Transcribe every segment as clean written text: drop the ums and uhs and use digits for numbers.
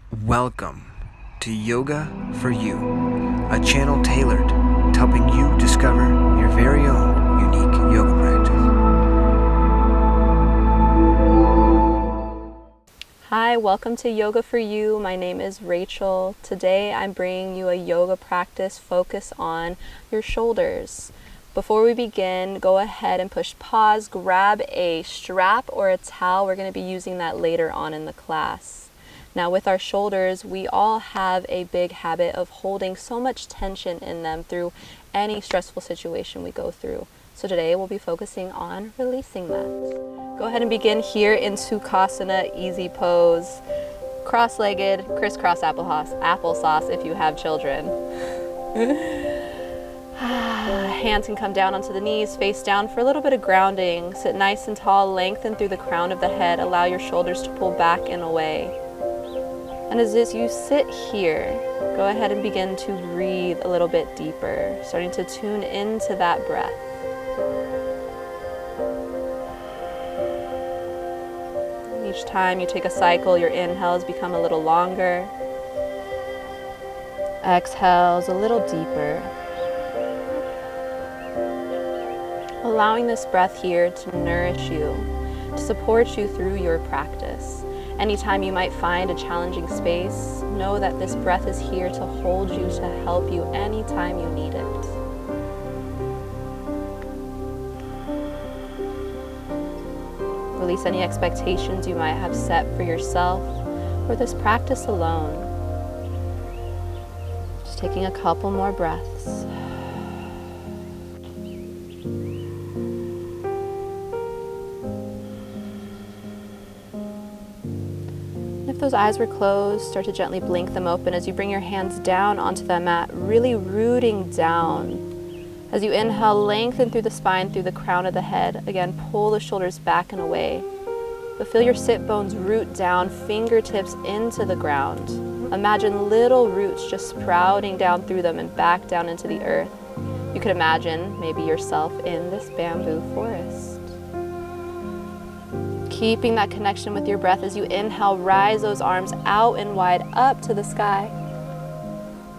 Welcome to Yoga for You, a channel tailored to helping you discover your very own unique yoga practice. Hi, welcome to Yoga for You. My name is Rachel. Today I'm bringing you a yoga practice focused on your shoulders. Before we begin, go ahead and push pause, grab a strap or a towel. We're going to be using that later on in the class. Now with our shoulders, we all have a big habit of holding so much tension in them through any stressful situation we go through. So today we'll be focusing on releasing that. Go ahead and begin here in Sukhasana, easy pose. Cross-legged, crisscross applesauce if you have children. Hands can come down onto the knees, face down for a little bit of grounding. Sit nice and tall, lengthen through the crown of the head. Allow your shoulders to pull back and away. And as you sit here, go ahead and begin to breathe a little bit deeper, starting to tune into that breath. Each time you take a cycle, your inhales become a little longer. Exhales a little deeper. Allowing this breath here to nourish you, to support you through your practice. Anytime you might find a challenging space, know that this breath is here to hold you, to help you anytime you need it. Release any expectations you might have set for yourself or this practice alone. Just taking a couple more breaths. If those eyes were closed, start to gently blink them open as you bring your hands down onto the mat, really rooting down. As you inhale, lengthen through the spine, through the crown of the head. Again, pull the shoulders back and away. But feel your sit bones root down, fingertips into the ground. Imagine little roots just sprouting down through them and back down into the earth. You could imagine maybe yourself in this bamboo forest. Keeping that connection with your breath as you inhale, rise those arms out and wide up to the sky.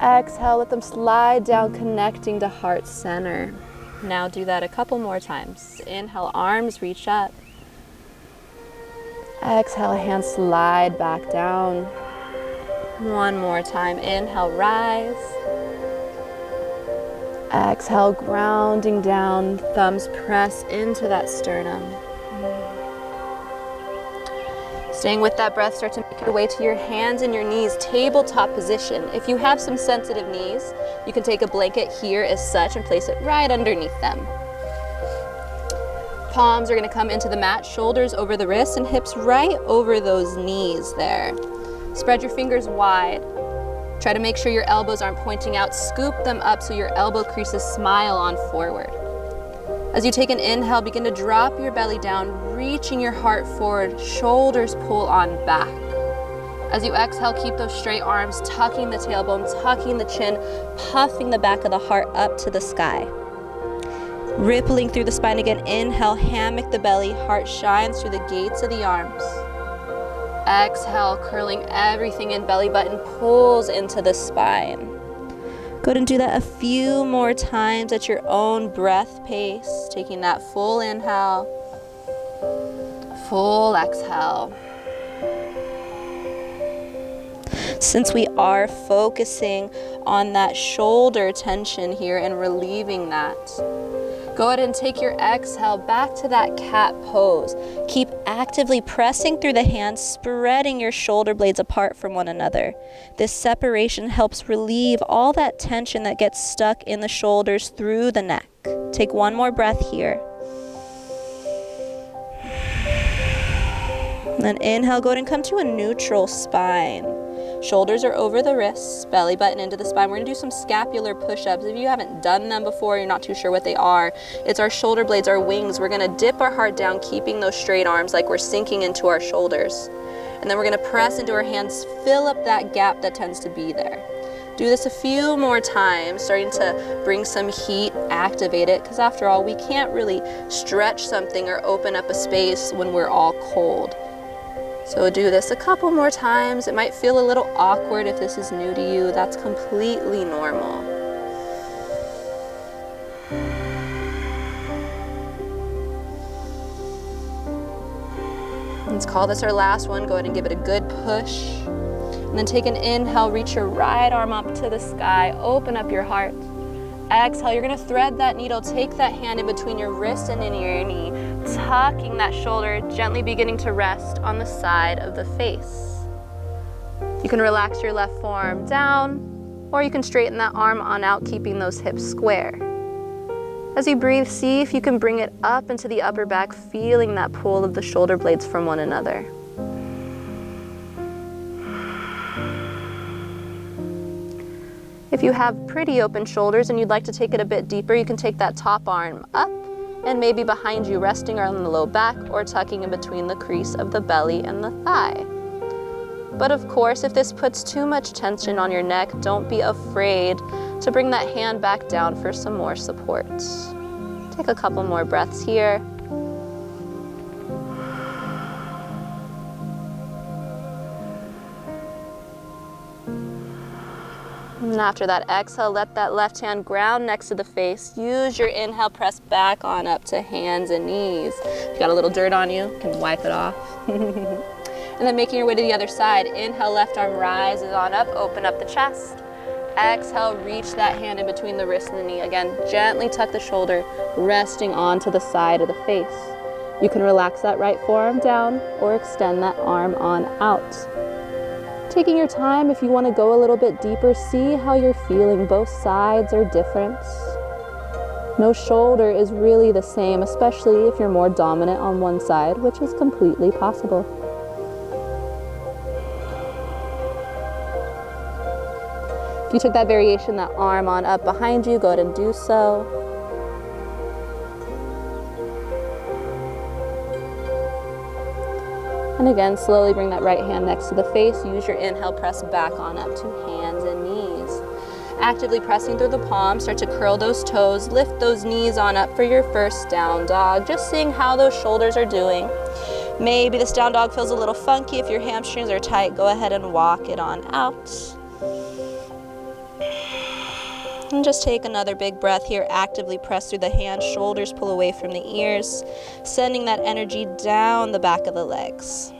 Exhale, let them slide down, connecting to heart center. Now do that a couple more times. Inhale, arms reach up. Exhale, hands slide back down. One more time. Inhale, rise. Exhale, grounding down, thumbs press into that sternum. Staying with that breath, start to make your way to your hands and your knees, tabletop position. If you have some sensitive knees, you can take a blanket here as such and place it right underneath them. Palms are going to come into the mat, shoulders over the wrists and hips right over those knees there. Spread your fingers wide. Try to make sure your elbows aren't pointing out. Scoop them up so your elbow creases smile on forward. As you take an inhale, begin to drop your belly down, reaching your heart forward, shoulders pull on back. As you exhale, keep those straight arms, tucking the tailbone, tucking the chin, puffing the back of the heart up to the sky. Rippling through the spine again, inhale, hammock the belly, heart shines through the gates of the arms. Exhale, curling everything in, belly button pulls into the spine. Go ahead and do that a few more times at your own breath pace, taking that full inhale, full exhale. Since we are focusing on that shoulder tension here and relieving that, go ahead and take your exhale back to that cat pose. Keep actively pressing through the hands, spreading your shoulder blades apart from one another. This separation helps relieve all that tension that gets stuck in the shoulders through the neck. Take one more breath here. Then inhale, go ahead and come to a neutral spine. Shoulders are over the wrists, belly button into the spine. We're gonna do some scapular push-ups. If you haven't done them before, you're not too sure what they are, it's our shoulder blades, our wings. We're gonna dip our heart down, keeping those straight arms like we're sinking into our shoulders. And then we're gonna press into our hands, fill up that gap that tends to be there. Do this a few more times, starting to bring some heat, activate it, because after all, we can't really stretch something or open up a space when we're all cold. So do this a couple more times. It might feel a little awkward if this is new to you. That's completely normal. Let's call this our last one. Go ahead and give it a good push. And then take an inhale, reach your right arm up to the sky, open up your heart. Exhale, you're gonna thread that needle, take that hand in between your wrist and in your knee, tucking that shoulder, gently beginning to rest on the side of the face. You can relax your left forearm down, or you can straighten that arm on out, keeping those hips square. As you breathe, see if you can bring it up into the upper back, feeling that pull of the shoulder blades from one another. If you have pretty open shoulders and you'd like to take it a bit deeper, you can take that top arm up and maybe behind you, resting on the low back or tucking in between the crease of the belly and the thigh. But of course, if this puts too much tension on your neck, don't be afraid to bring that hand back down for some more support. Take a couple more breaths here. And after that exhale, let that left hand ground next to the face. Use your inhale, press back on up to hands and knees. If you got a little dirt on you, you can wipe it off. And then making your way to the other side. Inhale, left arm rises on up, open up the chest. Exhale, reach that hand in between the wrist and the knee. Again, gently tuck the shoulder, resting onto the side of the face. You can relax that right forearm down or extend that arm on out. Taking your time, if you want to go a little bit deeper, see how you're feeling. Both sides are different. No shoulder is really the same, especially if you're more dominant on one side, which is completely possible. If you took that variation, that arm on up behind you, go ahead and do so. And again, slowly bring that right hand next to the face. Use your inhale, press back on up to hands and knees. Actively pressing through the palms, start to curl those toes, lift those knees on up for your first down dog. Just seeing how those shoulders are doing. Maybe this down dog feels a little funky. If your hamstrings are tight, go ahead and walk it on out. And just take another big breath here. Actively press through the hands, shoulders pull away from the ears, sending that energy down the back of the legs.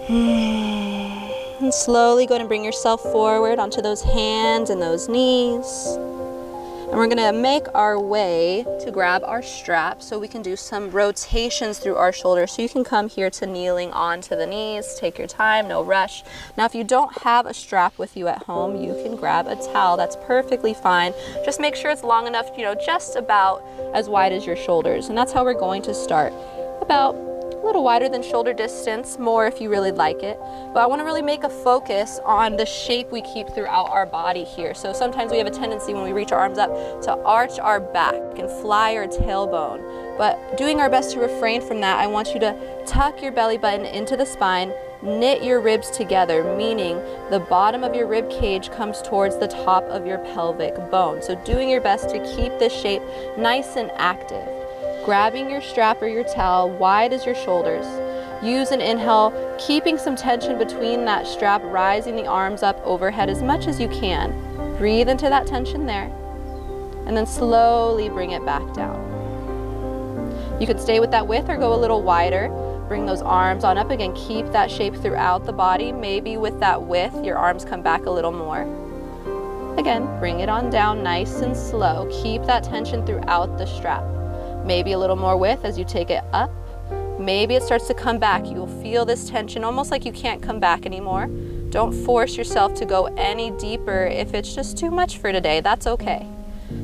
And slowly go ahead and bring yourself forward onto those hands and those knees. And we're gonna make our way to grab our strap so we can do some rotations through our shoulders. So you can come here to kneeling onto the knees. Take your time, no rush. Now, if you don't have a strap with you at home, you can grab a towel. That's perfectly fine. Just make sure it's long enough, just about as wide as your shoulders. And that's how we're going to start. About a little wider than shoulder distance, more if you really like it. But I want to really make a focus on the shape we keep throughout our body here. So sometimes we have a tendency when we reach our arms up to arch our back and fly our tailbone. But doing our best to refrain from that, I want you to tuck your belly button into the spine, knit your ribs together, meaning the bottom of your rib cage comes towards the top of your pelvic bone. So doing your best to keep this shape nice and active. Grabbing your strap or your towel wide as your shoulders. Use an inhale, keeping some tension between that strap, rising the arms up overhead as much as you can. Breathe into that tension there, and then slowly bring it back down. You could stay with that width or go a little wider. Bring those arms on up again. Keep that shape throughout the body. Maybe with that width, your arms come back a little more. Again, bring it on down nice and slow. Keep that tension throughout the strap. Maybe a little more width as you take it up. Maybe it starts to come back. You'll feel this tension almost like you can't come back anymore. Don't force yourself to go any deeper if it's just too much for today. That's okay.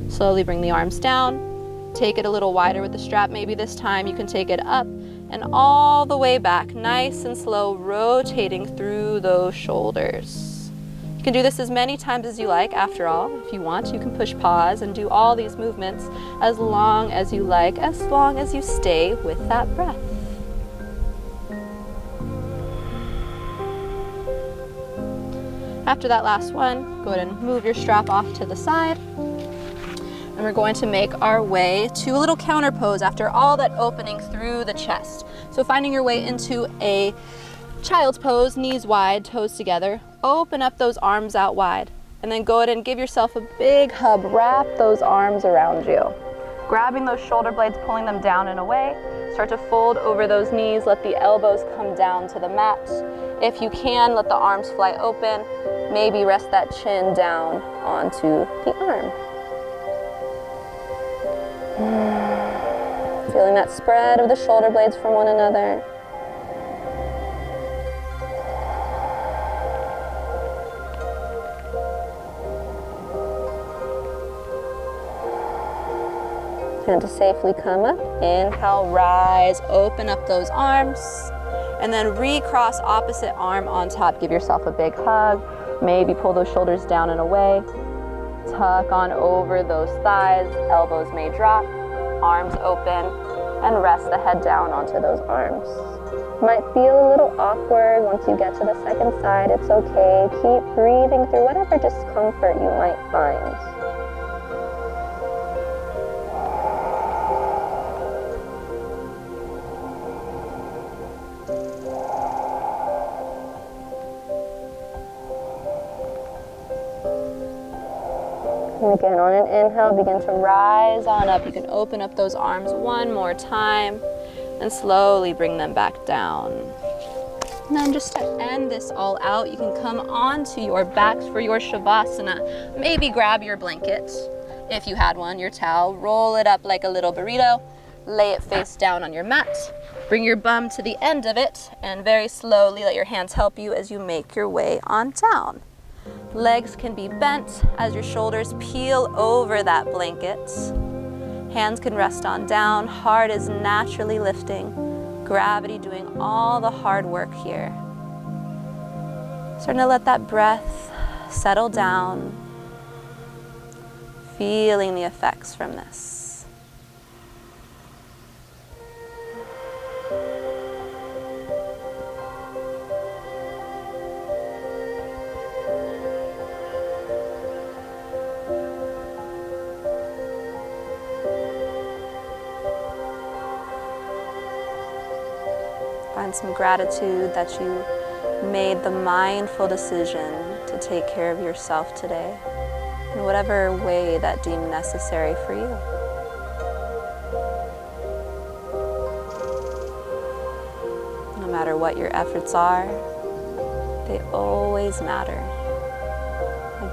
Slowly bring the arms down. Take it a little wider with the strap. Maybe this time you can take it up and all the way back, nice and slow, rotating through those shoulders. You can do this as many times as you like. After all, if you want, you can push pause and do all these movements as long as you like, as long as you stay with that breath. After that last one, go ahead and move your strap off to the side. And we're going to make our way to a little counter pose after all that opening through the chest. So finding your way into a child's pose, knees wide, toes together. Open up those arms out wide. And then go ahead and give yourself a big hug. Wrap those arms around you. Grabbing those shoulder blades, pulling them down and away. Start to fold over those knees. Let the elbows come down to the mat. If you can, let the arms fly open. Maybe rest that chin down onto the arm. Feeling that spread of the shoulder blades from one another. And to safely come up, inhale, rise, open up those arms, and then recross opposite arm on top. Give yourself a big hug. Maybe pull those shoulders down and away. Tuck on over those thighs. Elbows may drop, arms open, and rest the head down onto those arms. Might feel a little awkward once you get to the second side. It's okay. Keep breathing through whatever discomfort you might find. And again, on an inhale, begin to rise on up. You can open up those arms one more time and slowly bring them back down. And then just to end this all out, you can come onto your backs for your Shavasana. Maybe grab your blanket, if you had one, your towel, roll it up like a little burrito, lay it face down on your mat, bring your bum to the end of it, and very slowly let your hands help you as you make your way on down. Legs can be bent as your shoulders peel over that blanket. Hands can rest on down. Heart is naturally lifting. Gravity doing all the hard work here. Starting to let that breath settle down. Feeling the effects from this. Find some gratitude that you made the mindful decision to take care of yourself today in whatever way that deemed necessary for you. No matter what your efforts are, they always matter.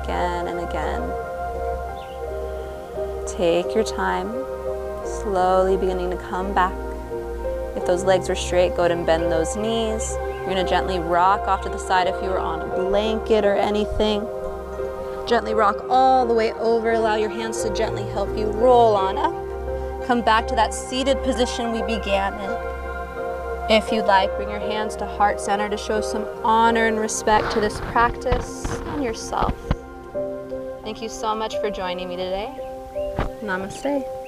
Again and again. Take your time, slowly beginning to come back. If those legs are straight, go ahead and bend those knees. You're going to gently rock off to the side if you were on a blanket or anything. Gently rock all the way over. Allow your hands to gently help you roll on up. Come back to that seated position we began in. If you'd like, bring your hands to heart center to show some honor and respect to this practice and yourself. Thank you so much for joining me today. Namaste.